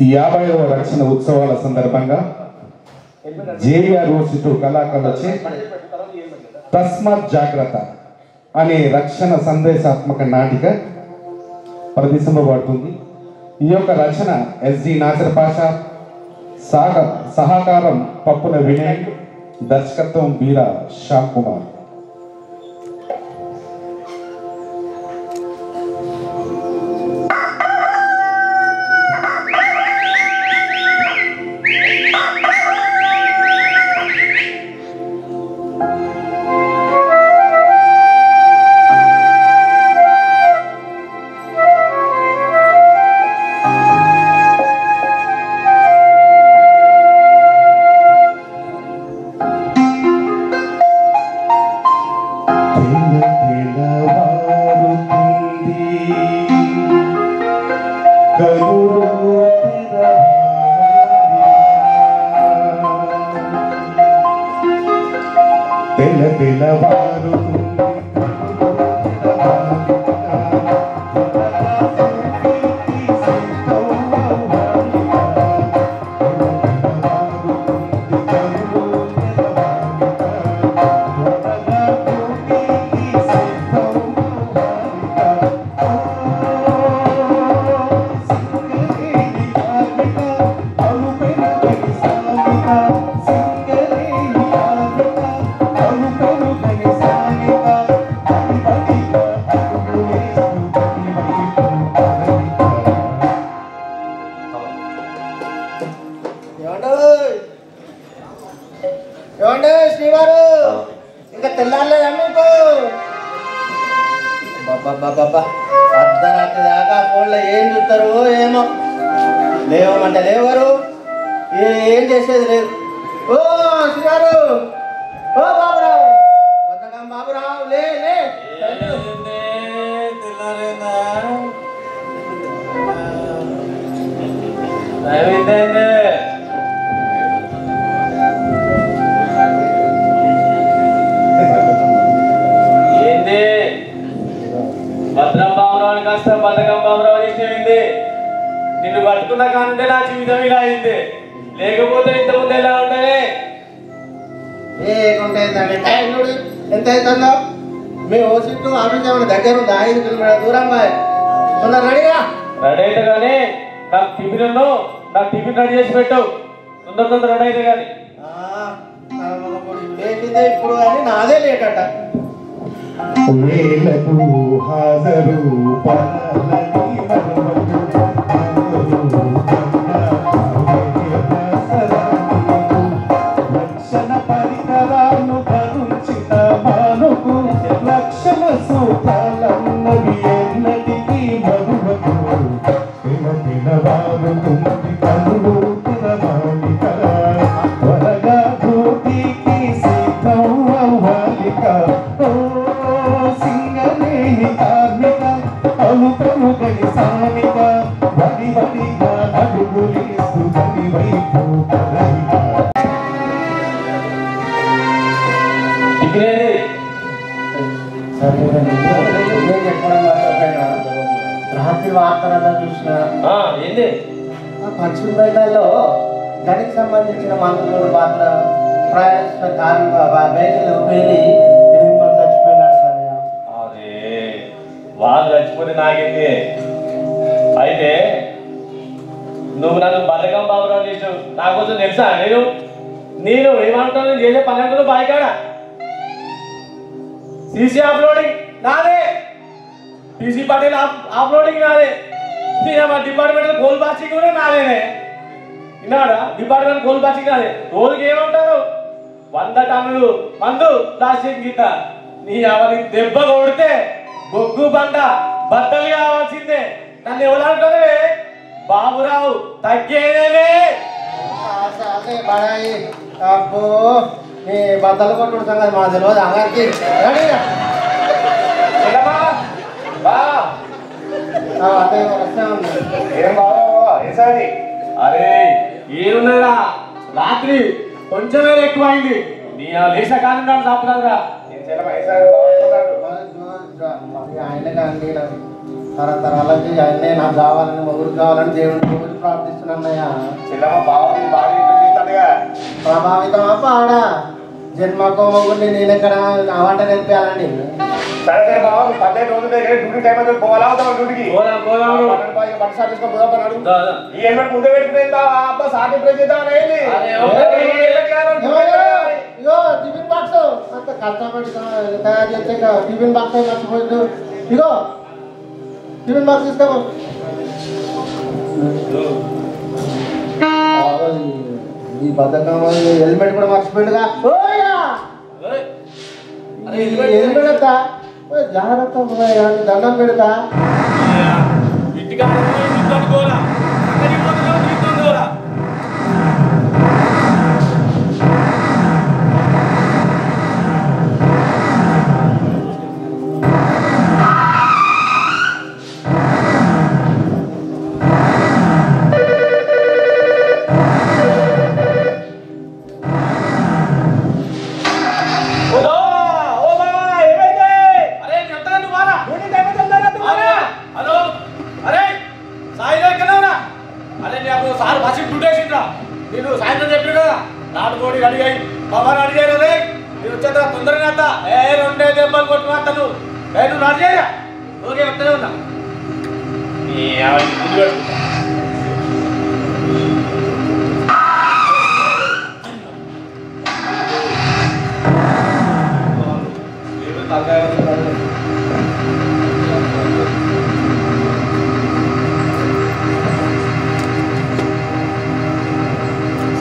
50వ రక్షణ ఉత్సవాల సందర్భంగా జేవిఆర్ యూనివర్సిటీ కళాకారులచే తస్మాత్ జాగ్రత్త అనే రక్షణ సందేశాత్మక నాటిక ప్రదర్శింపబడుతుంది. ఈ యొక్క రచన ఎస్డి నాసర్ పాషా, సహకారం పప్పుల వినయ్, దర్శకత్వం బీరా శ్యామ్ కుమార్. అర్ధరాత్రి దాకా ఫోన్లో ఏం చూస్తారు ఏమో, లేవమంటే లేవరు, ఏం చేసేది లేదు. ఓ శ్రీగారు, ఓ బాబురావు, బతకం బాబురావు, లే లే. ఏంది భద్రం బాబురావు కాస్త బతకం బాబురావు చేసేది? నిన్ను పట్టుకున్న కానుంటే నా జీవితం ఇలా అయింది, లేకపోతే ఇంతకుముందు ఎలా ఉండాలి? ఎంత అవుతుందో మీ ఓసిట్టు ఆఫీస్ ఏమైనా దగ్గర ఉంది? 5 కిలోమీటర్ల దూరం తొందర రెడీగా రెడీ అయితే కానీ నాకు టిఫిన్ రెడీ చేసి పెట్టు. తొందర రెడీ అయితే కానీ లేచిందే ఇప్పుడు కానీ నాదే లేటట. హాజరు రక్షణ పరికరాలు ధరించిన మానుకు రక్షణ సూత్రాలన్నవి ఎన్నటికీ మరువకు. తినవారుతుంది కనులు తినవాలిక, త్వరగా ధృతికి సిద్ధం అవ్వాలిక. సింగలేని కార్మిక అలుపలు గడి సామిక, వడి వడిగా అడుగులేస్తూ గడి వైపు కదలిక. రాత్రి వార్తలలో చూసిన ఏంటి పశ్చిమ బెంగాల్లో గడికి సంబంధించిన మంత్రుల పాత్ర ప్రయాణ కార్మిక బయటలో పేలి 8 మంది చచ్చిపోయినారు సార్. అదే వాళ్ళు చచ్చిపోతే నాకేంది? అయితే నువ్వు నన్ను బతకం బాబురావు చేసావు, నా కోసం తెలుసా? నేను ఏమంటాను, నేను చేసే పని అంటాను బాయికాడ సీసీ అప్లోడింగ్ నాదే, టీసీ పటేల్ అప్లోడింగ్ నాదే, డిపార్ట్మెంట్ గోల్ బాచింగ్ కూడా నాదేనే. విన్నాడా? డిపార్ట్మెంట్ గోల్ బాచింగ్ నాదే. రోజుకి ఏమంటారు 100 టన్నులు మందు ప్లాస్టిక్ గీత. నీ ఎవరికి దెబ్బ కొడితే బొగ్గు బండ బద్దలు కావాల్సిందే. నన్ను ఎవరంటారే బాబురావు తగ్గేదేనే. అబ్బో నీ బద్దలు కొట్టుడు సంగతి మా తెలియదు. అందరికి అరే ఏమున్నదా, రాత్రి కొంచెమే ఎక్కువ అయింది. నీ లేచ కానీ నన్ను తప్పదురా. ఆయన తరతరాలకి అన్నీ నాకు కావాలని మొగుడు కావాలని దేవుడిని మొగుడు ప్రార్థిస్తున్నాన్నయ్య. చెల్లమ్మ బాగుంది బాగా చేస్తాడుగా ప్రభావితమా పాడా జన్మకో మొగుడిని నేను ఎక్కడ నా వంట నేర్పించాలండి. సరే బాబు 15 రోజులు డ్యూటీ టైం అయితే పోవాలా డ్యూటీకి ఈ హెల్మెట్ ముందే పెట్టుకుంటా అబ్బా సాటి ప్రెస్ చేద్దాం ఇగో టిఫిన్ బాక్స్ అంత కష్టపడి తయారు చేస్తే టిఫిన్ బాక్స్ మర్చిపోయింది. ఇగో టిఫిన్ బాక్స్ తీసుకో. ఈ పథకం హెల్మెట్ కూడా మర్చిపోయిందిగా. హెల్మెట్ వద్దా జాగ్రత్త దండం పెడతా. నేను సాయంత్రం చెప్పి కదా నాటుకోడి అడిగాయి పవన్ అడిగారు రే నేను వచ్చేదా తొందరగా అత్త ఏ 2 దెబ్బలు కొట్టిన అత్తను నువ్వు నాటు చేయరా ఓకే వస్తూనే ఉన్నా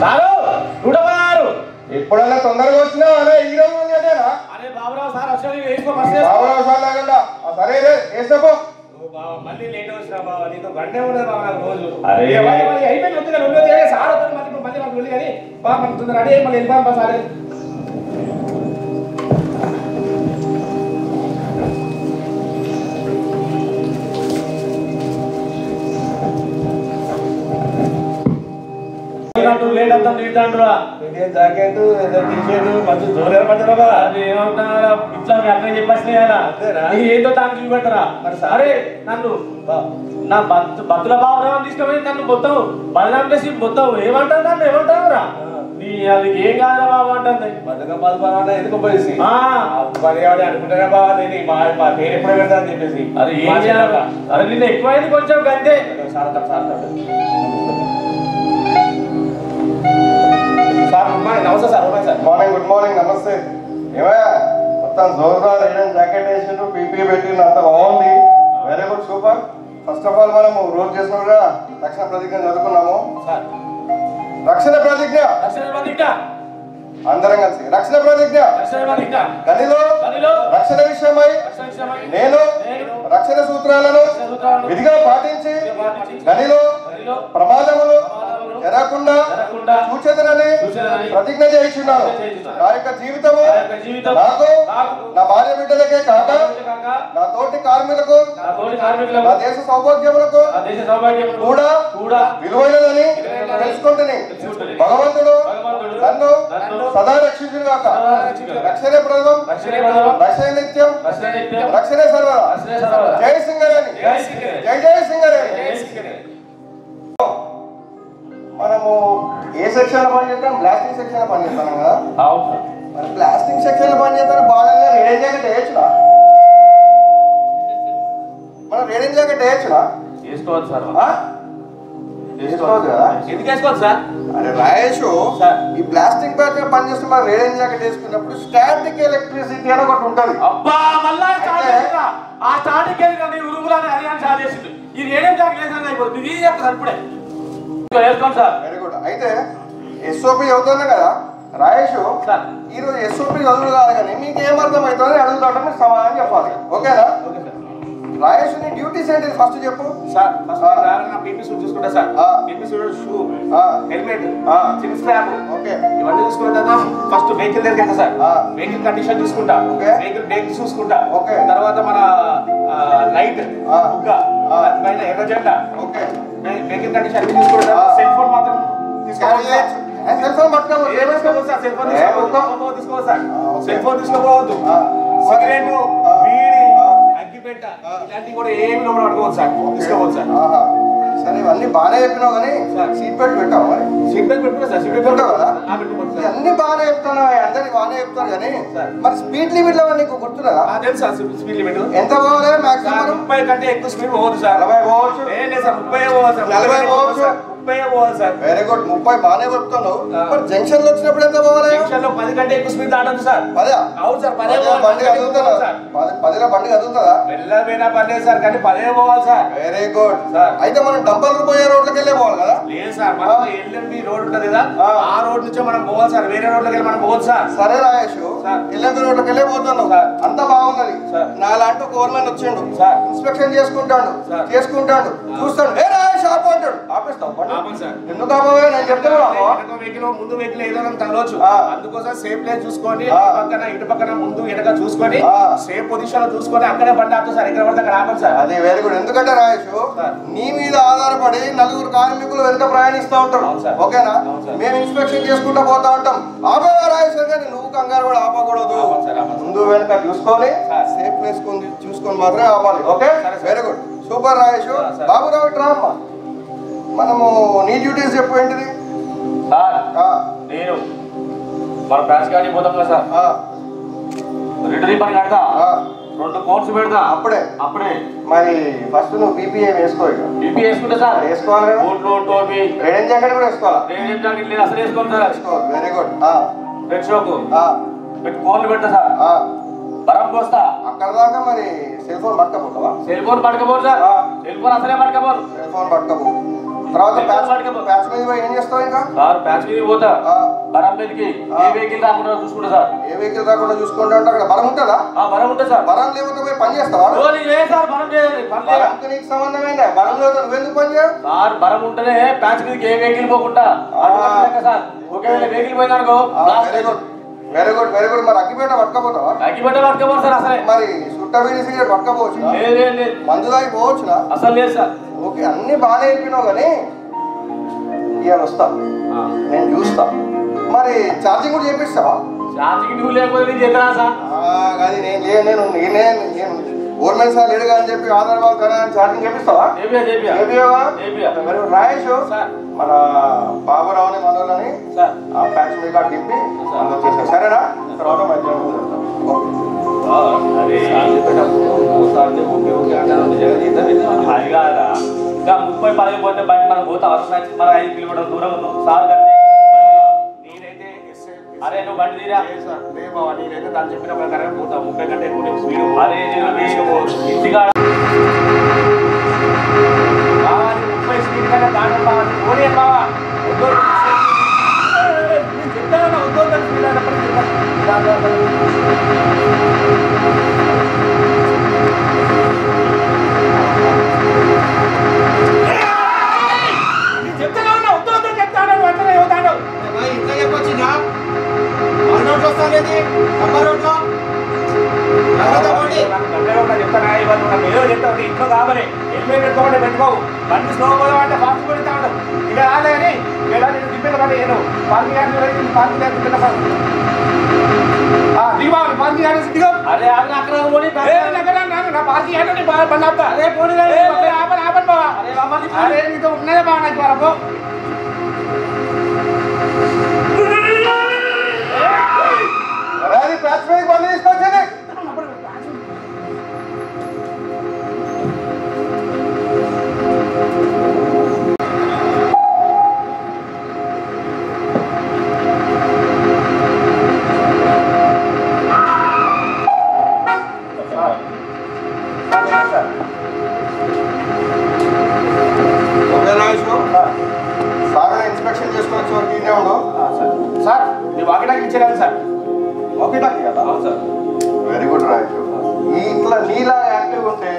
సారు 116 ఎప్పుడైనా తొందరగా వచ్చినా అరే ఈ రోజు అరే బాబురావు సార్ వచ్చి వేసుకో బస్సు బాబురావు సార్ లేకుండా సరే రే వేసుకో. మళ్ళీ లేట్ వచ్చినా బాబా నీతో గంటే ఉండదు బాబా నాకు రోజు అరే అయిపోయింది వద్దు కానీ సార్ వస్తుంది మళ్ళీ మళ్ళీ మాకు వెళ్ళి కానీ బాబా మనకు తొందర రెడీ మళ్ళీ వెళ్ళిపోయాం సార్. లేట్ అవుతాం తింటాండ్రా జాకెట్ టీషర్ట్ మంచి జోరేర పడ్డారా అది ఏమంటున్నారా ఇట్లా మీ అక్కడ చెప్పేసినా కదా ఏంటో తాను చూపెట్టరా మరి సరే నన్ను నా బతుల బాబురావు తీసుకుపోయి నన్ను మొత్తం బలనాం చేసి మొత్తం ఏమంటారు నన్ను ఏమంటావురా నీ అది ఏం కాదా బాబు అంటుంది బతుక బాబు ఎందుకు పోయేసి పర్యావరణ అనుకుంటారా బాబా నేను మా పేరు ఎప్పుడే పెడతా అని చెప్పేసి అది ఏం చేయాలి అరే నిన్న ఎక్కువైంది కొంచెం గంటే సార్ నమస్తే sir sir morning good morning నమస్తే. ఏమయ్యా మొత్తం జోరుదార్ వేయడం జాకెట్ వేసిండు పీపీ పెట్టిండు అంత బాగుంది. Very good super. First of all మనము రోజు చేసినట్టుగా రక్షణ ప్రతిజ్ఞ చదువుకున్నాము. సార్ రక్షణ ప్రతిజ్ఞ అందరం కలిసి రక్షణ ప్రతిజ్ఞ గనిలో రక్షణ విషయమై నేను రక్షణ సూత్రాలను విధిగా పాటించి గనిలో ప్రమాదములు జరగకుండా చూచేదనని ప్రతిజ్ఞ చేయించున్నాను. నా యొక్క జీవితము నాకు నా భార్య బిడ్డలకే కాక నా తోటి కార్మికులకు నా దేశ సౌభాగ్యములకు కూడా విలువైనదని తెలుసుకుంటుని భగవంతుడు నన్ను సదా రక్షించును గాక. రక్షణే ప్రథమం రక్షణ నిత్యం రక్షణే సర్వదా. జై సింగరేణి జై జై సింగరేణి. మనము ఏ సెక్షన్ లో పని చేస్తాం? బ్లాస్టింగ్ సెక్షన్ లో పని చేస్తాం కదా. మరి బ్లాస్టింగ్ సెక్షన్ లో పని చేస్తాం బాగా రేడియం జాకెట్ వేయచ్చునా? మనం రేడియం జాకెట్ వేయచ్చునా? వేసుకోవచ్చు సార్. వేసుకోవచ్చు కదా. ఎందుకు వేసుకోవచ్చు సార్? అరే రాయేష్ ఈ ప్లాస్టిక్ బ్యాగ్ పని చేస్తే మనం రేడియం జాకెట్ వేసుకున్నప్పుడు స్టాటిక్ ఎలక్ట్రిసిటీ అని ఒకటి ఉంటుంది. అబ్బా మళ్ళా ఆ స్టాటిక్ ఉరుగులని అది అని స్టార్ట్ చేసింది. ఈ రేడియం జాకెట్ వేసిన అయిపోతుంది. ఇది చెప్తారు ఇప్పుడే వేసుకోండి సార్. Very good. అయితే ఎస్ఓపి చదువుతున్నా కదా రాయేష్, ఈ రోజు ఎస్ఓపి చదువు కాదు కానీ మీకు ఏం అర్థం అవుతుందని అడుగుతాడు, మీరు సమాధానం చెప్పాలి. ఓకేనా? రాయేష్ నీ డ్యూటీస్ ఏంటి ఫస్ట్ చెప్పు. సార్ పీపీ సూట్ చూసుకుంటా sir. PP suit, shoe, helmet, చిన్న స్లాబ్, ఓకే ఇవన్నీ చూసుకున్న తర్వాత ఫస్ట్ వెహికల్ దగ్గరికి వెళ్తా సార్. వెహికల్ కండిషన్ చూసుకుంటా, వెహికల్ బ్రేక్ చూసుకుంటా, ఓకే తర్వాత మన లైట్ బుగ్గ పైన ఎర్ర జెండా, ఓకే వెహికల్ కండిషన్ అన్ని చూసుకుంటా. సెల్ ఫోన్ మాత్రం తీసుకోవాలి. సెల్ ఫోన్ పట్టుకోవద్దు. సార్ సెల్ ఫోన్ తీసుకోవద్దు సార్. సెల్ ఫోన్ తీసుకోవద్దు. సిగరెట్, బీడి, పెట్ట ఇలాంటివి కూడా ఏమి లోపల పట్టుకోవచ్చు సార్ తీసుకోవచ్చు సార్ సరే ఇవన్నీ బాగానే చెప్పినావు కానీ సీట్ బెల్ట్ పెట్టావు మరి సీట్ బెల్ట్ పెట్టుకున్నా సార్ సీట్ బెల్ట్ పెట్టావు కదా పెట్టుకోవచ్చు అన్ని బాగానే చెప్తున్నావు అందరికి బాగానే చెప్తారు కానీ మరి స్పీడ్ లిమిట్ లో నీకు గుర్తున్నదా తెలుసు సార్ స్పీడ్ లిమిట్ ఎంత పోవాలి మాక్సిమం 30 కంటే ఎక్కువ స్పీడ్ పోవద్దు సార్ 40 పోవచ్చు లేదు సార్ 30 పోవాలి సార్ 40 పోవచ్చు 30 పోవాలి సార్ వెరీ గుడ్ 30 బాగానే చెప్తున్నావు మరి జంక్షన్ లో వచ్చినప్పుడు ఎంత పోవాలి జంక్షన్ లో 10 కంటే ఎక్కువ స్పీడ్ దాటదు సార్ 10 అవును సార్ 10 బండి కదులుతుందా 10లో బండి కదులుతుందా వెళ్ళకపోయినా పర్లేదు సార్ కానీ 10 పోవాలి సార్ వెరీ గుడ్ సార్ అయితే మనం డంపర్లు పోయే రోడ్లకి వెళ్ళే పోవాలి కదా లేదు సార్ మనం ఎల్ఎంబి రోడ్ ఉంటది కదా ఆ రోడ్ నుంచి మనం పోవాలి సార్ వేరే రోడ్లకి వెళ్ళి మనం పోవచ్చు సార్ సరే రాయేష్ ఎల్ఎంబి రోడ్లకి వెళ్ళే పోతున్నావు అంతా బాగున్నది నాలాంటి ఒక ఓవర్మన్ వచ్చిండు ఇన్స్పెక్షన్ చేసుకుంటాడు చూస్తాడు ఏ రాయేష్ ఆపు అంటాడు ఆపేస్తావు ఎందుకు ఆపవే నేను చెప్తాను ముందు వెహికల్ ఏదైనా తగలవచ్చు అందుకోసం సేఫ్ ప్లేస్ చూసుకొని ఇటు పక్కన ముందు వెనక చూసుకొని సేఫ్ పొజిషన్ లో చూసుకొని అక్కడే బండి ఆపుతా సార్ ఎక్కడ పడితే అక్కడ ఆపండి సార్ అది వెరీ గుడ్ ఎందుకంటే రాయేష్ నీ మీద ఆధారపడి నలుగురు కార్మికులు వెనుక ప్రయాణిస్తూ ఉంటారు ఓకేనా మేము ఇన్స్పెక్షన్ చేసుకుంటా పోతా ఉంటాం ఆపేవా రాయేష్ కానీ నువ్వు కంగారు కూడా ఆపకూడదు ముందు వెనక చూసుకొని సేఫ్ ప్లేస్ చూసుకొని మాత్రమే ఆపాలి okay very good super Rayesh Baburao ఇట్రా అమ్మా మనము నీ డ్యూటీస్ చెప్పు ఏంటిది సార్ నేను మన బ్రాంచ్ గాడి పోతాం కదా సార్ రిటర్న్ పని కడతా 2 కోర్సు పెడతా అప్పుడే మరి ఫస్ట్ నువ్వు పీపీఏ వేసుకో పీపీ వేసుకుంటా సార్ వేసుకోవాలి బూట్లు టోపీ రేడియం జాకెట్ కూడా వేసుకోవాలా రేడియం జాకెట్ లేదు అసలు వేసుకోండి సార్ వెరీ గుడ్ రెడ్ షోకు పెట్టి కోర్లు పెడతా సార్ బరం పోస్తా అక్కడ దాకా మరి సెల్ ఫోన్ పట్టుకపోతావా సెల్ ఫోన్ పట్టుకపోరు సార్ సెల్ ఫోన్ అసలే పట్టుకపోరు సెల్ ఫోన్ పట్టుకపో తర్వాత ప్యాచ్ మీద ఏం చేస్తావు ఇంకా సార్ ప్యాచ్ మీద పోతా బరం మీదకి ఏ వెహికల్ రాకుండా చూసుకుంటా సార్ ఏ వెహికల్ రాకుండా చూసుకుంటా అంటారు కదా బరం ఉంటుందా బరం ఉంటుంది సార్ బరం లేకపోతే పోయి పని చేస్తావా సార్ బరం నీకు సంబంధం ఏంటా బరం లేదు నువ్వెందుకు పని చేయవు సార్ బరం ఉంటేనే ప్యాచ్ మీదకి ఏ వెహికల్ పోకుండా సార్ ఒకవేళ వెహికల్ పోయిందనుకో వెరీ గుడ్ మరి అగ్గిపేట పట్టుకపోతావా పట్టుకోపోరు సార్ అసలే మరి సుట్ట వీడి సిగరెట్ పట్టుకపోవచ్చు లేదు మందు దాగి పోవచ్చునా అసలు లేదు సార్ ఓకే అన్ని బాగానే చెప్పినావు కానీ ఇవాళ వస్తా నేను చూస్తా మరి ఛార్జింగ్ కూడా చేపిస్తావా ఛార్జింగ్ నువ్వు లేకపోతే నేను చెప్పినా సార్ అది నేను గవర్నమెంట్ సార్ లేడుగా అని చెప్పి ఆధార్ వాళ్ళు కదా ఛార్జింగ్ చేపిస్తావా రాయేష్ మన బాబురావుని మనోళ్ళని ప్యాచ్ మీద దింపి వచ్చేసారు సరేనా తర్వాత మధ్యాహ్నం అది కాదా ఇంకా 30 పోతే బయట మనం పోతా మన 5 కిలోమీటర్ల దూరం ఉన్నాం సార్ నేనైతే అరే నువ్వు బండి తీరా నేనైతే దాన్ని చెప్పిన ప్రకారం పోతా 30 కంటే ఎక్కువ స్పీడ్ అరే నేను ఇంటిగా 30 స్పీడ్ కంటే దాటం బాగా ఓడి బావా చెప్తాను ఉద్యోగం స్పీడ్ అన్నప్పుడు ఇంట్లో కాబట్టి హెల్మెట్ పెట్టుకోమంటే పెట్టుకోవు బండి స్లో పోదామంటే ఫాస్ట్ కొడుతా ఉంటాం ఇక రాలేని ఇలా నేను దిబ్బెల పడి నేను పార్కింగ్ దిగు అరే అక్కడ నా పార్కింగ్ బండి ఆపుతా అదే పోనీ ఆపని బావా అరే నీతో ఉన్నదే బాగా నాకు వరకు ప్యాచ్ మీద బండి తీసుకొచ్చేది ఇన్స్పెక్షన్ చేసుకోవచ్చు వరకు ఇన్నే ఉండవు సార్ మీరు వాకిటాకి ఇచ్చేయాలి సార్ వాకిటాకి కదా అవును సార్ వెరీ గుడ్ రాజు ఈ ఇంట్లో నీలా యాక్టివ్ ఉంటే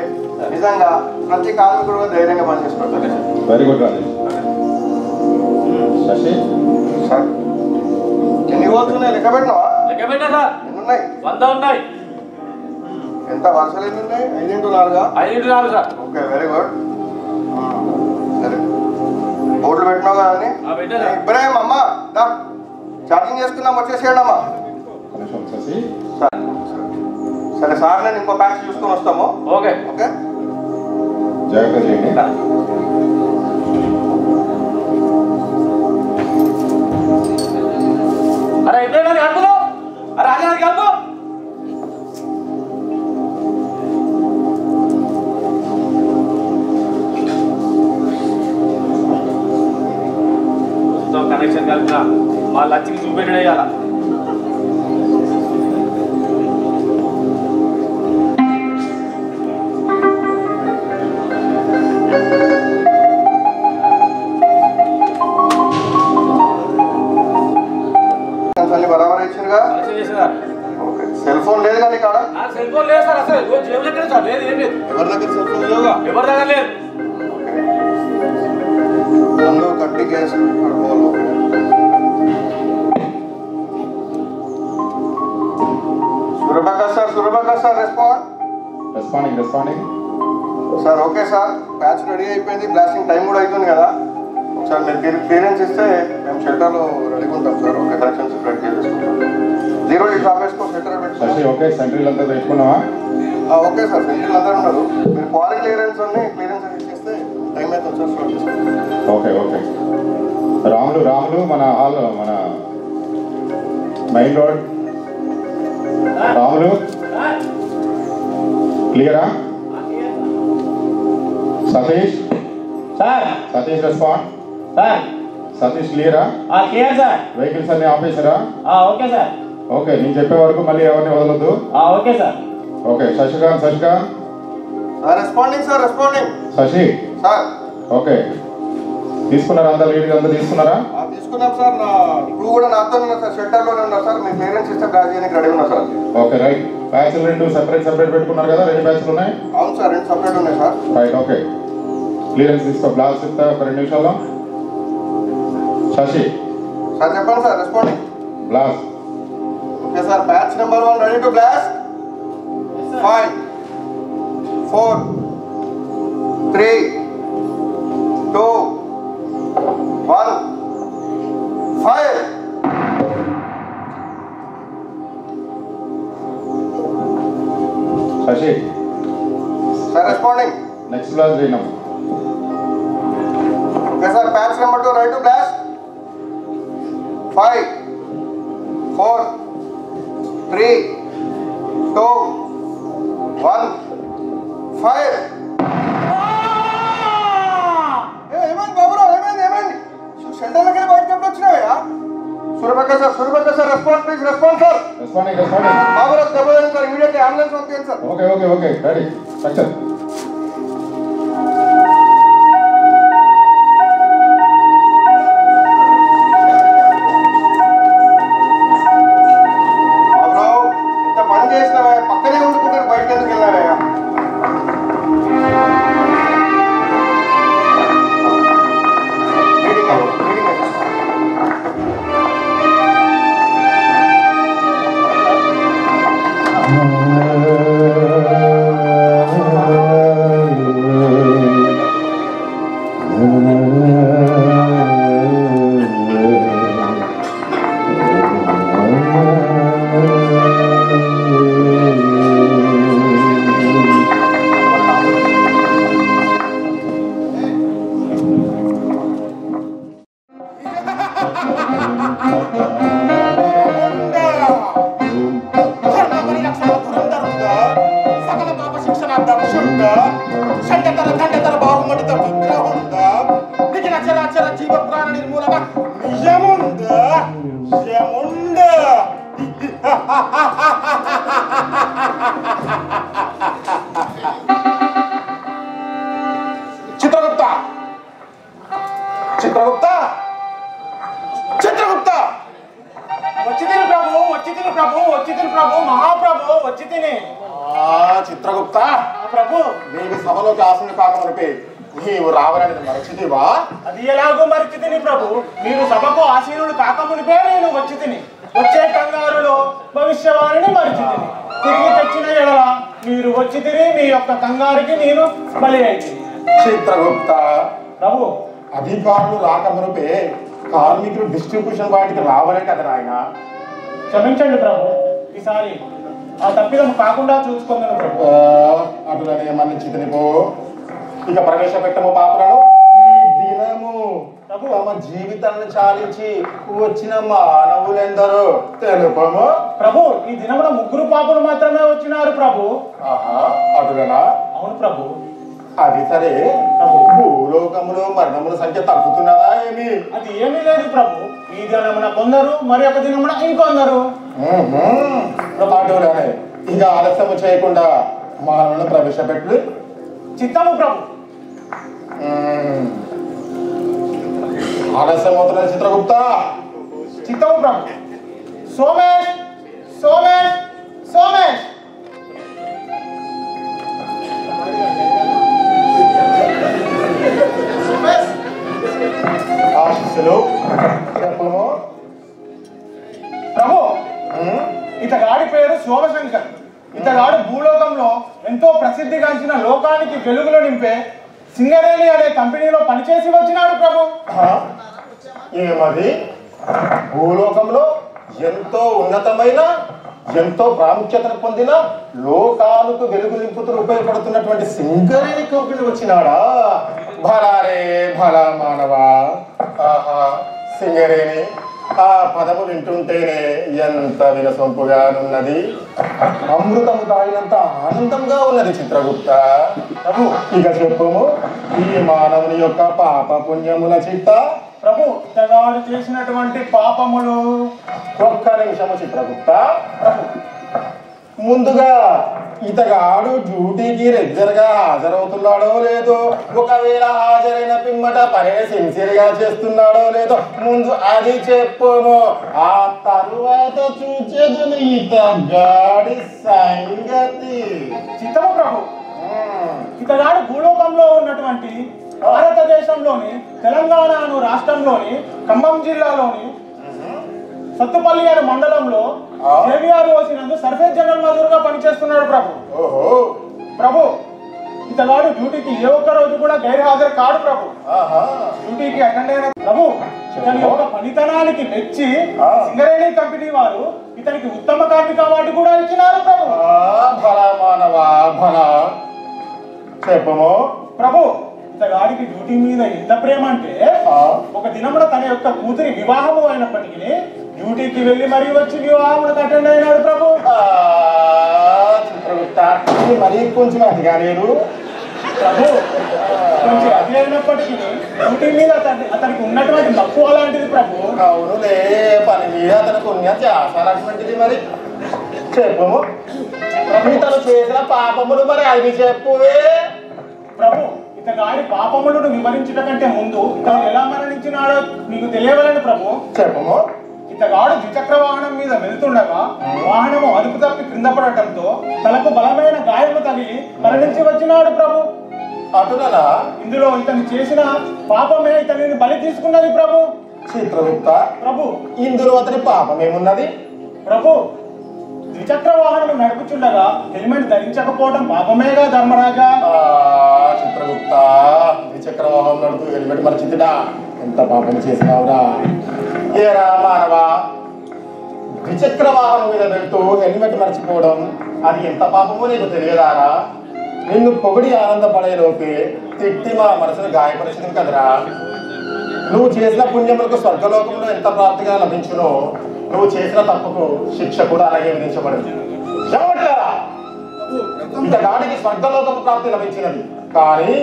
నిజంగా ప్రతి కార్మికుడు ధైర్యంగా పనిచేసుకుంటారు very good Rajesh Sashi sir ఎన్ని హోల్స్ ఉన్నాయి లెక్క పెట్టినావా లెక్క పెట్టా సార్ ఎన్ని ఉన్నాయి 100 ఉన్నాయి ఎంత వరుసలు ఎన్ని ఉన్నాయి 5x4 5x4 sir okay very good సరే బోర్డులు పెట్టినావు కదా ఇబ్రాహిం అమ్మ ఛార్జింగ్ చేసుకున్నాం వచ్చేసేయండి అమ్మా శశి సరే సార్, నేను ఇంకో బ్యాచ్ చూసుకొని వస్తాము. ఓకే ఓకే, జాగ్రత్త చేయండి. అరే ఎప్పుడైనా కలుపును రాజానికి కలుపు. కనెక్షన్ కలిపిన మా లంచ్కి చూపెట్టడం వేయాల. బరాబర్ ఇచ్చిందిగా. ఓకే, సెల్ ఫోన్ లేదు కానీ కాడ సెల్ ఫోన్ లేదు సార్, అసలు జేబు దగ్గర సార్ లేదు, ఏం లేదు. ఎవరి దగ్గర సెల్ ఫోన్ లేవుగా? ఎవరి దగ్గర లేదు. అందరూ గట్టి కేసు Surabhakar sir responding sir. Okay sir, batch ready అయిపోయింది, బ్లాస్టింగ్ టైం కూడా అవుతుంది కదా. ఒకసారి మీరు క్లియరెన్స్ ఇస్తే మేము షెల్టర్లో రెడీగా ఉంటాం సార్. ఓకే, కనెక్షన్స్ రెడీ చేసుకుంటాం. 0 డ్రాప్ వేసుకో, షెల్టర్ పెట్టుకోండి. ఓకే, సెంట్రీలు అంతా పెట్టుకున్నావా? ఓకే సార్, సెంట్రీలు అందరూ ఉన్నారు. మీరు క్వాలిటీ క్లియరెన్స్ క్లియరెన్స్ ఇచ్చేస్తే టైం అవుతుంది సార్, స్టార్ట్ చేసుకుంటాం. ఓకే. రాములు మన హాల్, మన మెయిన్ రోడ్ రాములు క్లియరా? Satish respond sir. సతీష్ క్లియరా? Clear sir. వెహికల్స్ అన్ని ఆపేసారా? Okay sir. ఓకే, నేను చెప్పే వరకు మళ్ళీ ఎవరిని వదలొద్దు. Okay sir. Okay, Shashikant responding Shashi sir. Okay, తీసుకున్నారా? అంతా లీడ్ అంతా తీసుకున్నారా? తీసుకున్నాం సార్. నా ఇప్పుడు కూడా నాతో ఉన్నా సార్, షెల్టర్లోనే ఉన్నా సార్. మీ క్లియరెన్స్ ఇస్తే బ్యాచ్ చేయడానికి రెడీ ఉన్నా సార్. Okay, right. బ్యాచ్లు 2 సెపరేట్ పెట్టుకున్నారు కదా? 2 బ్యాచ్లు ఉన్నాయి? అవును సార్, 2 సపరేట్ ఉన్నాయి సార్. Right, okay. క్లియరెన్స్ తీసుకో, బ్లాస్ట్ ఇస్తా ఒక 2 నిమిషాల్లో. శశి సార్ చెప్పండి sir. Responding blast. Okay sir, batch number 1 ready to blast. 5 4 3 2 1 fire. Sashi sir responding. Next blast చేయడం. Okay sir, batch number 2 ready to blast. 5 4 3 2 1 fire. ఏమైంది బాబురావు? ఏమైంది? షెల్టర్లోకి వెళ్ళి బయటకు ఎప్పుడు వచ్చినావయ్యా? Surabhakar sir response please. Response sir. Responding. Baburao దెబ్బతింది సార్, ఇమీడియట్లీ అంబులెన్స్ పంపించండి sir. Okay, ready. Success. Baburao ఇంత పని చేసినావా? పక్కనే ఉండుకుంటారు, బయటకు ఎందుకు వెళ్ళావయ్యా? చిత్రగుప్త ప్రభు, నీకు సభలోకి ఆశను కాకమనిపే నీవు రావాలని మరచితివా? అది ఎలాగో మరచితిని ప్రభు. మీరు సభకు ఆసీనుడు కాకమునిపే నేను వచ్చితిని. వచ్చే కంగారులో భవిష్యవాణిని మరచితిని. తిరిగి తెచ్చిన ఎడల మీరు వచ్చితిని. మీ యొక్క కంగారుకి నేను బలి అయితిని. చిత్రగుప్త ప్రభు, అధికారులు రాకమునిపే కార్మికులు డిస్ట్రిబ్యూషన్ వాటికి రావాలే కదా నాయన. క్షమించండి ప్రభు, ఈసారి ఆ తప్పిదం కాకుండా చూసుకుందాను ప్రభు. అటులనే మన్నించి పో. ఇక ప్రవేశపెట్టము పాపులను. ఈ దినము తమ జీవితాన్ని చాలించి వచ్చిన మానవులెందరో తెలుపము ప్రభు. ఈ దినమున 3 పాపులు మాత్రమే వచ్చినారు ప్రభు. అటులనా? అవును ప్రభు. అది సరే, భూలోకములో మరణముల సంఖ్య తగ్గుతున్నదా ఏమి? అది ఏమీ లేదు ప్రభు. ఈ దినమున కొందరు, మరి ఒక దినమున ఇంకొందరు. అటులనే ఇక ఆలస్యము చేయకుండా మానవులను ప్రవేశపెట్టు. చిత్తము ప్రభు. ఆలస్యం అవుతున్న చిత్రగుప్త. చిత్తము ప్రభు. సోమేష్, సోమేష్, సోమేష్. ఆశీస్సులు చెప్పము ప్రభు. ఇతగాడి పేరు శోభశంకర్. ఇతగాడు భూలోకంలో ఎంతో ప్రసిద్ధిగాంచిన లోకానికి వెలుగులో నింపే సింగరేణి అనే కంపెనీలో పనిచేసి వచ్చినాడు ప్రభు. ఏమది? భూలోకంలో ఎంతో ఉన్నతమైన, ఎంతో ప్రాముఖ్యతను పొందిన, లోకాలకు వెలుగు నింపుతూ ఉపయోగపడుతున్నటువంటి సింగరేణి కంపెనీ వచ్చినాడా? భలారే భల మానవా. సింగరేణి ఆ పదము వింటుంటేనే ఎంత వినసొంపుగానున్నది. అమృతము తాగినంత ఆనందంగా ఉన్నది చిత్రగుప్త. ఇక చెప్పము, ఈ మానవుని యొక్క పాప పుణ్యముల చిత్త. ప్రభు, ఇతగాడు చేసినటువంటి పాపములు. ఒక్క నిమిషము చిత్రగుప్త. ముందుగా ఇతగాడు డ్యూటీకి రెగ్యులర్ గా హాజరవుతున్నాడో లేదో, ఒకవేళ హాజరైన పిమ్మట పని సిన్సియర్ గా చేస్తున్నాడో లేదో ముందు అది చెప్పును. ఆ తరువాత చూచేదని ఇతగాడి సంగతి. చిత్తము ప్రభు. ఇతగాడు భూలోకంలో ఉన్నటువంటి భారతదేశంలోని తెలంగాణ రాష్ట్రంలోని ఖమ్మం జిల్లాలోని సత్తుపల్లి అనే మండలంలో జేవిఆర్ ఓసినందు సర్ఫేస్ జనరల్ మజూరుగా పనిచేస్తున్నాడు ప్రభు. ప్రభు, ఇతగాడు డ్యూటీకి ఏ ఒక్క రోజు కూడా గైర్హాజరు కాడు ప్రభు. డ్యూటీకి అటెండ్ అయిన ప్రభు ఇతని యొక్క పనితనానికి మెచ్చి సింగరేణి కంపెనీ వారు ఇతనికి ఉత్తమ కార్మిక అవార్డు కూడా ఇచ్చినారు ప్రభు. చెప్పము ప్రభు. ఇతగాడికి డ్యూటీ మీద ఎంత ప్రేమ అంటే ఒక దినమున తన యొక్క కూతురి వివాహము అయినప్పటికీ డ్యూటీకి వెళ్ళి మరీ వచ్చి వివాహములకు అటెండ్ అయినాడు ప్రభు. చిత్రగుప్త మరీ కొంచెం అదిగా లేదు ప్రభు. కొంచెం అది అయినప్పటికీ డ్యూటీ మీద అతనికి ఉన్నటువంటి మక్కువ అలాంటిది ప్రభు. అవునులే, పని మీద అతనికి ఉన్న చేసాలటువంటిది. మరి చెప్పము, తను చేసిన పాపములు మరి అవి చెప్పువే ప్రభు. ఇతగాడి పాపములను వివరించట కంటే ముందు ఇతను ఎలా మరణించినాడో మీకు తెలియవలని ప్రభు. చెప్పము. ఇతగాడు ద్విచక్ర వాహనం మీద వెళ్తుండగా వాహనము అదుపు తప్పి క్రింద పడటంతో తలకు బలమైన గాయము తగిలి మరణించి వచ్చినాడు ప్రభు. అటులనా? ఇందులో ఇతను చేసిన పాపమే ఇతనిని బలి తీసుకున్నది ప్రభు. చిత్రగుప్త ప్రభు, ఇందులో అతని పాపం ఏమున్నది? ప్రభు, ద్విచక్ర వాహనం నడుపుచుండగా హెల్మెట్ ధరించకపోవడం పాపమేగా ధర్మరాజా. చిత్రగుప్త, ద్విచక్ర వాహనం నడుపు హెల్మెట్ మర్చితిడా? ఎంత పాపం చేసినావురా ఏరా మానవా. ద్విచక్ర వాహనం మీద వెళ్తూ హెల్మెట్ మర్చిపోవడం అది ఎంత పాపమో నీకు తెలియదారా? నిన్ను పొగిడి ఆనందపడే లోపే తిట్టి మా మనసును గాయపరిచింది కదరా. నువ్వు చేసిన పుణ్యములకు స్వర్గలోకంలో ఎంత ప్రాప్తిగా లభించునో నువ్వు చేసిన తప్పుకు శిక్ష కూడా అలాగే విధించబడింది. ఇతగాడికి స్వర్గలోకపు ప్రాప్తి లభించినది, కానీ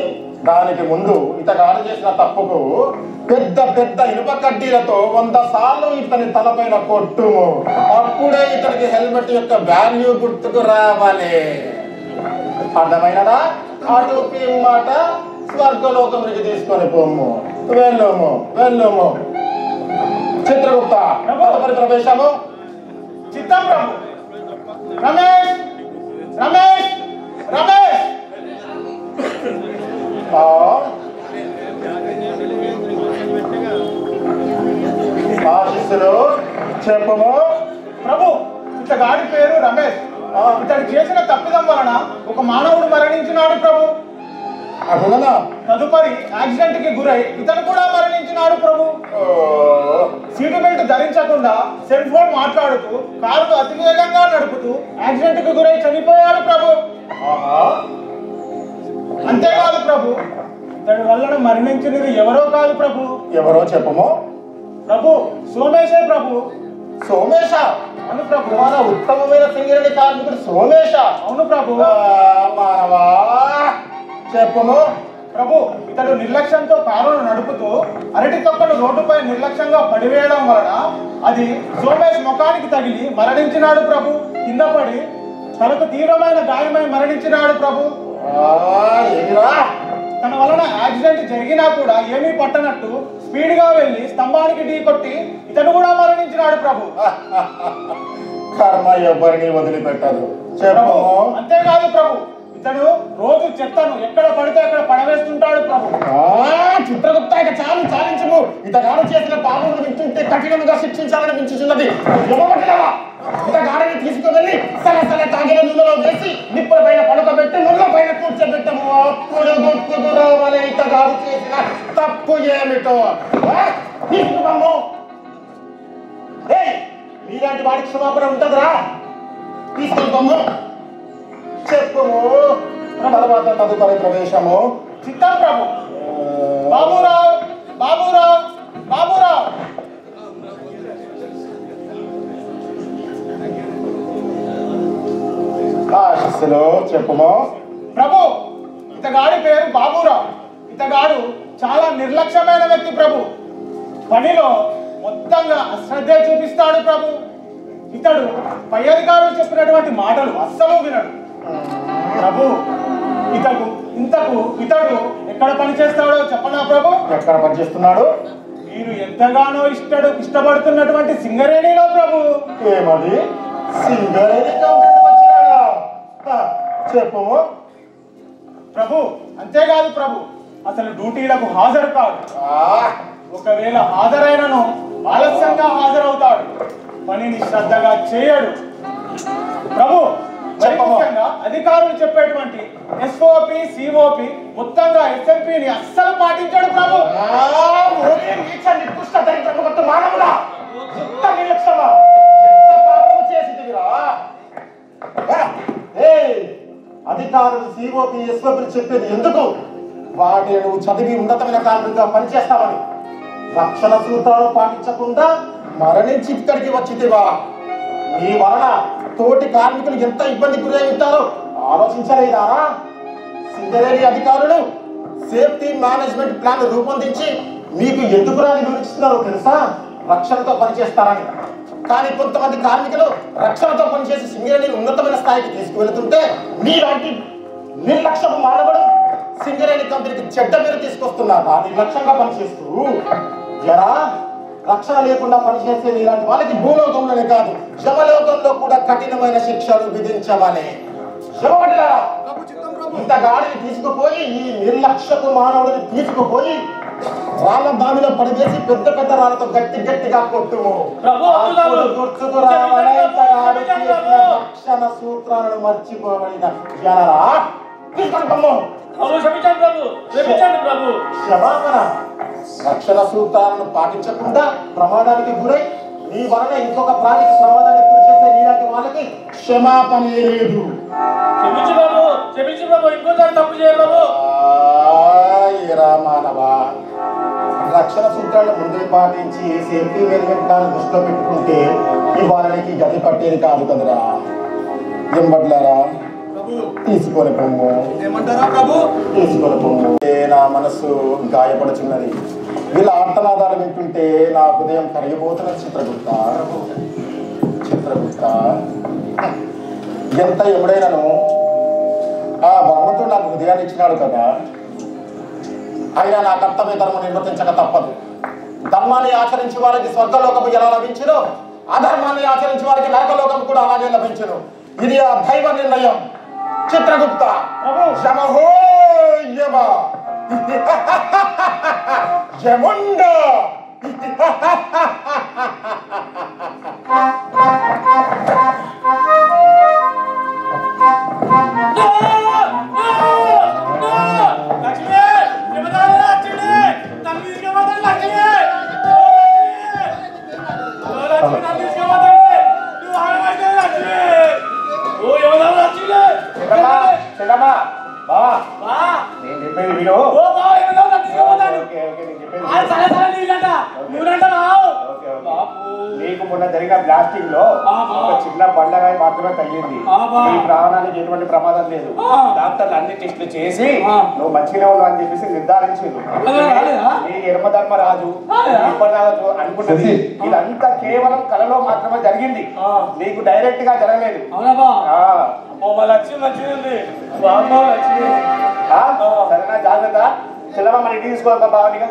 దానికి ముందు ఇతగాడు చేసిన తప్పుకు పెద్ద పెద్ద ఇనుప కడ్డీలతో 100 సార్లు ఇతని తలపైన కొట్టుము. అప్పుడే ఇతనికి హెల్మెట్ యొక్క వాల్యూ గుర్తుకు రావాలి. అర్థమైనదా? అటు మాట స్వర్గలోకమునికి తీసుకొని పోము. వెళ్ళము వెళ్ళము. చిత్రగుప్త, తదుపరి ప్రవేశము. చిత్తం ప్రభు. రమేష్, రమేష్, రమేష్. ఆశీస్సులు చెప్పము. ప్రభు, ఇతగాడి పేరు రమేష్. ఇతడు చేసిన తప్పిదం వలన ఒక మానవుడు మరణించినాడు ప్రభు. అటులనా తదుపరి యాక్సిడెంట్ కి గురై ఇతను కూడా మరణించినాడు ప్రభు. సీటు బెల్ట్ ధరించకుండా సెల్ ఫోన్ మాట్లాడుతూ కారును అతివేగంగా నడుపుతూ యాక్సిడెంట్ కి గురై చనిపోయాడు ప్రభు. అంతేకాదు ప్రభు, ఇతడి వలన మరణించినది ఎవరో కాదు ప్రభు. ఎవరో చెప్పము ప్రభు, సోమేశే ప్రభు. సోమేశ? అవును ప్రభు. మన ఉత్తమమైన సింగరేణి కార్మికుడు సోమేశ? అవును ప్రభు. మానవా చెప్పము ప్రభు, ఇతడు నిర్లక్ష్యంతో కారును నడుపుతూ అరటి తొక్కను రోడ్డుపై నిర్లక్ష్యంగా పడివేయడం వలన అది సోమేష్ ముఖానికి తగిలి మరణించినాడు ప్రభు. కింద పడి తనకు తీవ్రమైన గాయమై మరణించినాడు ప్రభు. తన వలన యాక్సిడెంట్ జరిగినా కూడా ఏమీ పట్టనట్టు స్పీడ్ గా వెళ్లి స్తంభానికి ఢీ కొట్టి ఇతను కూడా మరణించినాడు ప్రభు. కర్మ ఎవరిని వదిలిపెట్టదు చెప్పు. అంతేకాదు ప్రభు, ఇతడు రోజు చెత్తను ఎక్కడ పడితే అక్కడ పడవేస్తుంటాడు ప్రభు. చిత్రగుప్త ఇక చాలు చాలించము. ఇతగాడు చేసిన పాపములు వింటుంటే కఠినంగా శిక్షించాలని మించుచున్నది. ఇతగాడిని తీసుకువెళ్ళి సలసల తాగిన నూనెలో వేసి నిప్పుల పైన పడుకోబెట్టి ముళ్ళ పైన కూర్చోబెట్టము. అప్పుడు గుర్తుకు రావాలి ఇతగాడు చేసిన తప్పు ఏమిటో. తీసుకున్నాము. మీలాంటి వాడికి క్షమాపణ ఉంటుందిరా. తీసుకుంటాము చెప్పము. తర్వాత తదుపరి ప్రవేశము చిత్తం ప్రభు. బాబురావు, బాబురావు, బాబురావు. శిస్సులో చెప్పము. ప్రభు, ఇతగాడి పేరు బాబురావు. ఇతగాడు చాలా నిర్లక్ష్యమైన వ్యక్తి ప్రభు. పనిలో మొత్తంగా అశ్రద్ధ చూపిస్తాడు ప్రభు. ఇతడు పై అధికారులు చెప్పినటువంటి మాటలు అస్సలు వినడు ప్రభు. ఇతడు ఎక్కడ పని చేస్తాడో చెప్పనా ప్రభు? ఎక్కడ పని చేస్తున్నాడు? మీరు ఎంతగానో ఇష్టపడుతున్నటువంటి సింగరేణిలో ప్రభు. ఏమది? సింగరేణి కంపెనీ వచ్చినాడా? చెప్పము ప్రభు. అంతేకాదు ప్రభు, అసలు డ్యూటీలకు హాజరు కాదు. ఒకవేళ హాజరైనను ఆలస్యంగా హాజరవుతాడు. పనిని శ్రద్ధగా చేయడు ప్రభు. ముఖ్యంగా అధికారులు చెప్పేటువంటి ఎస్ఓపి, సిఓపి, మొత్తంగా ఎస్ఎంపిని అస్సలు పాటించాడు ప్రభు. అధికారులు సిఓపి, ఎస్ఓపి చెప్పేది ఎందుకు? వాటిని నువ్వు చదివి ఉన్నతమైన కార్మికులుగా పనిచేస్తావని. రక్షణ సూత్రాలు పాటించకుండా మరణించి ఇక్కడికి వచ్చితివా? నీ వలన తోటి కార్మికులు ఎంత ఇబ్బంది గురై ఉంటారో ఆలోచించలేదా? సింగరేణి అధికారులు సేఫ్టీ మేనేజ్మెంట్ ప్లాన్ రూపొందించి మీకు ఎందుకు రాని వివరిస్తున్నారో తెలుసా? రక్షణతో పనిచేస్తారని. కానీ కొంతమంది కార్మికులు రక్షణతో పనిచేసి సింగరేణిని ఉన్నతమైన స్థాయికి తీసుకువెళుతుంటే మీలాంటి నిర్లక్ష్యపు మానవుడు సింగరేణి కంపెనీకి చెడ్డ పేరు తీసుకొస్తున్నారు. నిర్లక్ష్యంగా పనిచేస్తూ జరా రక్షణ లేకుండా పనిచేసే ఇలాంటి వాళ్ళకి భూలోకంలోనే కాదు శమలోకంలో కూడా కఠినమైన శిక్షలు విధించవాలి. ఇంత గాడిని తీసుకుపోయి ఈ నిర్లక్ష్యపు మానవుడిని తీసుకుపోయి రాళ్ళ బావిలో పడివేసి పెద్ద పెద్ద రాళ్ళతో గట్టిగా కొట్టుము. గుర్తుకు రావాలి రక్షణ సూత్రాలను మర్చిపోబడిన జనరా. క్షమాపణ. రక్షణ సూత్రాలను పాటించకుండా ప్రమాదానికి గురై నీ వలన ఇంకొక ప్రాణికి ప్రమాదానికి గురి చేసే నీలాంటి వాళ్ళకి క్షమాపణే లేదు. మానవా, రక్షణ సూత్రాలను ముందే పాటించి సేఫ్టీ మేనేజ్మెంట్ దాన్ని దృష్టిలో పెట్టుకుంటే ఈ వాళ్ళకి గతి పట్టేది కాదు కదరా. ఎంబట్లారా తీసుకొని పొమ్ము. తీసుకొని పొమ్ము. నా మనసు గాయపడుచున్నది. వీళ్ళ ఆర్తనాదాలు వింటుంటే నా హృదయం కరిగిపోతున్నది. చిత్రగుప్త ఎంత ఎప్పుడైనాను ఆ భగవంతుడు నాకు హృదయాన్ని ఇచ్చినాడు కదా. అయినా నా కర్తవ్య ధర్మం నిర్వర్తించక తప్పదు. ధర్మాన్ని ఆచరించి వారికి స్వర్గలోకము ఎలా లభించను, అధర్మాన్ని ఆచరించి వారికి నరకలోకం కూడా అలాగే లభించను. ఇది ఆ దైవ నిర్ణయం. చిత్రగుప్త యమహో యమ యముండ. చెల్లమ్మా బావా బా నేను చెప్పేది విను. ఓ బా ఏమో తీసుకుపోతాడు ఓకే ఓకే నేను చెప్పేది ఆ విను. సరే సరే నీళ్ళంట నువ్వునంట రావు ఓకే ఓకే నీకు మొన్న జరిగిన బ్లాస్టింగ్ లో బాబా. ఒక చిన్న బండరాయి మాత్రమే తగిలింది. బాబా. నీ ప్రాణానికి ఎటువంటి ప్రమాదం లేదు. ఆ. డాక్టర్లు అన్ని టెస్టులు చేసి ఆ. నువ్వు మంచిగా ఉన్నావు అని చెప్పేసి నిర్ధారించింది. అదే రాలేదా? నీ యమధర్మరాజు రాలేదా? ఇప్పటిదాకా అనుకున్నది శశి. ఇదంతా కేవలం కలలో మాత్రమే జరిగింది. ఆ. నీకు డైరెక్ట్ గా జరగలేదు. అవునా బా ఆ. ఓ మా లక్ష్మి మంచిది ఉంది బాబా లక్ష్మి ఆ? సరేనా జాగ్రత్త చెల్లమ్మ మన ఇంటికి తీసుకోవాలి బావనిగా.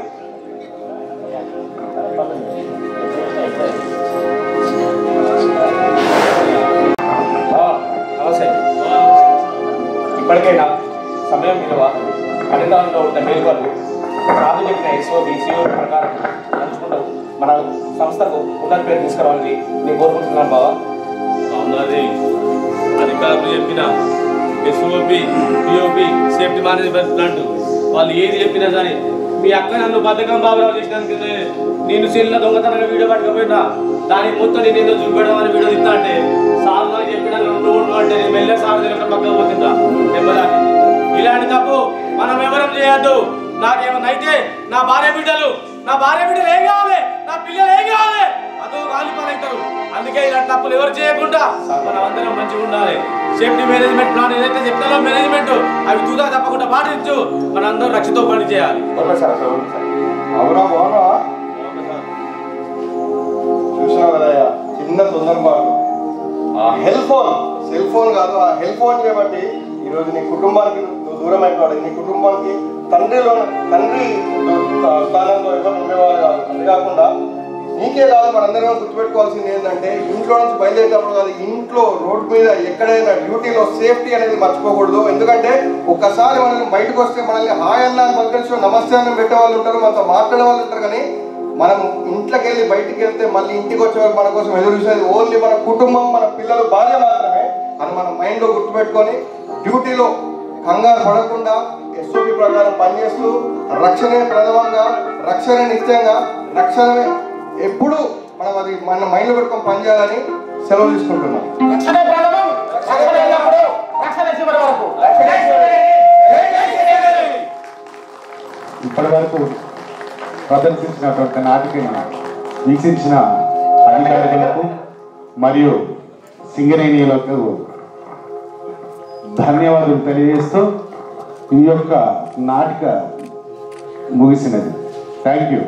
నమస్తే. ఇప్పటికైనా సమయం విలువ ఫలితాలలో ఉన్న మేలువలు సాధు చెప్పిన SOBCO ప్రకారం నడుచుకుంటూ మన సంస్థకు ఉన్నత పేరు తీసుకురావాలని నేను కోరుకుంటున్నాను బావా. అవునది అధికారులు చెప్పిన SOP POP safety management plant వాళ్ళు ఏది చెప్పినా సరే మీ అక్క నన్ను బద్ధకం బాబురావు చేసినందుకు నేను సెల్ల దొంగతనంగా వీడియో పట్టుకపోయినా దానికి మొత్తం నేను ఏదో చూపెడదాం అని వీడియో తింటా అంటే సార్ నాకు చెప్పిన ఉండు అంటే నేను వెళ్ళే సార్ దగ్గర పక్కకు పోతుంటా దెబ్బదాకి ఇలాంటి తప్పు మనం ఎవరం చేయొద్దు. నాకేమన్నా అయితే నా భార్య బిడ్డలు ఏం కావాలి, నా పిల్లలు ఏం కావాలి అదో గాలి పాలవుతారు. అందుకే ఇలాంటి తప్పులు ఎవరు చేయకుండా మనం అందరం మంచిగా ఉండాలి. సేఫ్టీ మేనేజ్మెంట్ ప్లాన్ ఏదైతే చెప్తారో మేనేజ్మెంట్ అవి తూదా తప్పకుండా పాటించు మన అందరం రక్షతో పని చేయాలి. అవునా బాగున్నా చూసావు కదయ్యా చిన్న తొందరపాటు ఆ సెల్ ఫోన్ కాదు ఆ హెల్ ఫోన్ చేయబట్టి ఈరోజు నీ కుటుంబానికి నువ్వు దూరం అయిపోవాలి. నీ కుటుంబానికి తండ్రి స్థానంలో ఎవరు ఉండేవాళ్ళు కాదు. అంతేకాకుండా నీకే కాదు మనందరం గుర్తుపెట్టుకోవాల్సింది ఏంటంటే ఇంట్లో నుంచి బయలుదేరేటప్పుడు కాదు ఇంట్లో రోడ్డు మీద ఎక్కడైనా డ్యూటీలో సేఫ్టీ అనేది మర్చిపోకూడదు. ఎందుకంటే ఒక్కసారి మనల్ని బయటకు వస్తే మనల్ని హాయ్ అన్న అని పలకరించు నమస్తే అని పెట్టే వాళ్ళు ఉంటారు, మనతో మాట్లాడే వాళ్ళు ఉంటారు. కానీ మనం ఇంట్లోకి వెళ్ళి బయటికి వెళ్తే మళ్ళీ ఇంటికి వచ్చే వాళ్ళు మన కోసం ఎదురు చూసేది ఓన్లీ మన కుటుంబం, మన పిల్లలు, భార్య మాత్రమే అని మన మైండ్లో గుర్తుపెట్టుకొని డ్యూటీలో కంగారు పడకుండా SOP ప్రకారం పనిచేస్తూ రక్షణే ప్రథమంగా, రక్షణ నిత్యంగా, రక్షణమే ఎప్పుడు మనం అది మన మైండ్లో పెట్టుకొని పనిచేయాలని సెలవు తీసుకుంటున్నాం. ఇప్పటి వరకు ప్రదర్శించినటువంటి నాటికను వీక్షించిన అధికారులకు మరియు సింగరేణిలకు ధన్యవాదాలు తెలియజేస్తూ ఈ యొక్క నాటిక ముగిసినది. Thank you.